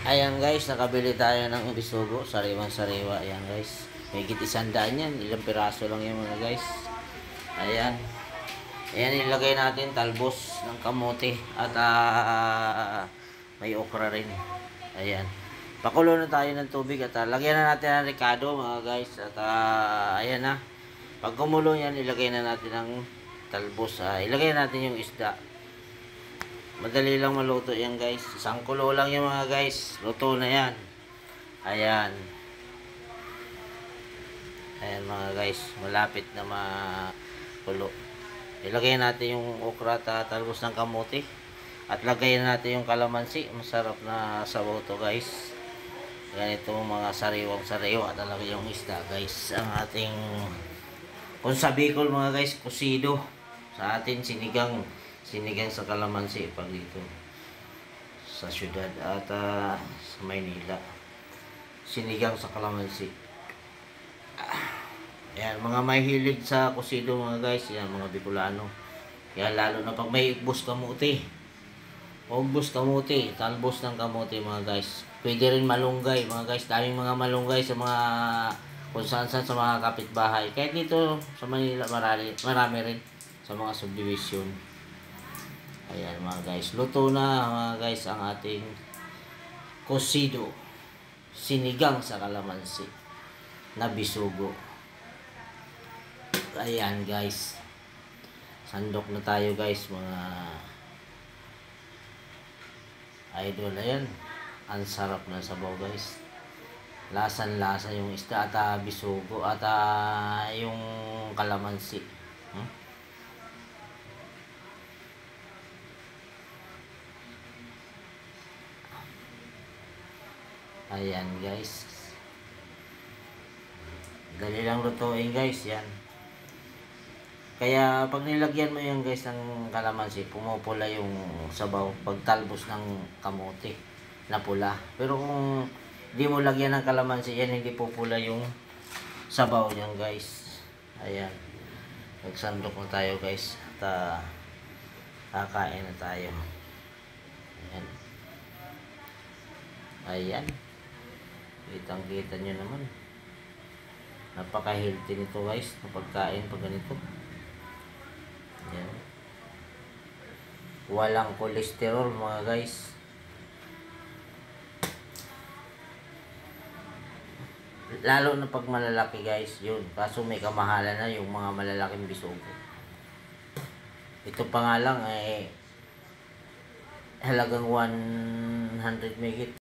Ayan guys, nakabili tayo ng bisugo, sariwang sariwa. Ayan guys, may higit 100 yan, ilang piraso lang yan mga guys. Ayan, ayan ilagay natin talbos ng kamote at may okra rin. Ayan, pakulo na tayo ng tubig at lagyan na natin ng ricado mga guys. At ayan na, pag kumulo yan, ilagay na natin ang talbos. Ilagay natin yung isda. Madali lang maluto yan guys. Isang kulo lang yan mga guys. Luto na yan. Ayan. Ayan mga guys. Malapit na makulo. Ilagay natin yung okra at talbos ng kamote. At lagay natin yung kalamansi. Masarap na sabaw to guys. Ganito mga sariwang sariwa talaga yung isda guys. Ang ating, kung sa Bicol mga guys, kusido. Sa atin sinigang sa kalamansi pag dito sa syudad at sa Maynila, sinigang sa kalamansi. Ayan, mga mahilig sa kusido mga guys, yan mga Bicolano. Kaya lalo na pag may ubos kamuti, talbos ng kamuti mga guys. Pwede rin malunggay mga guys, daming mga malunggay sa mga kung saan sa mga kapitbahay. Kahit dito sa Manila marami rin sa mga subdivision. Ayan mga guys, luto na mga guys ang ating kusido, sinigang sa kalamansi na bisugo. Ayan guys, sandok na tayo guys mga idol. Ayan, ang sarap na sabaw guys, lasan-lasa yung isda at bisugo at yung kalamansi. Ayan guys, dali lang lutuin guys yan. Kaya pag nilagyan mo yan guys ng kalamansi, pumupula yung sabaw pag talbos ng kamote na pula. Pero kung di mo lagyan ng kalamansi yan, hindi pupula yung sabaw niyan guys. Ayan, nagsandok na tayo guys at kakain na tayo. Ayan, ayan, kitang kita nyo naman, napaka-healthy nito guys na pagkain pag ganito. Ayan, walang kolesterol mga guys. Lalo na pag malalaki guys, yun. Kaso may kamahalan na yung mga malalaking bisugo. Ito pa nga lang halagang 100 megit.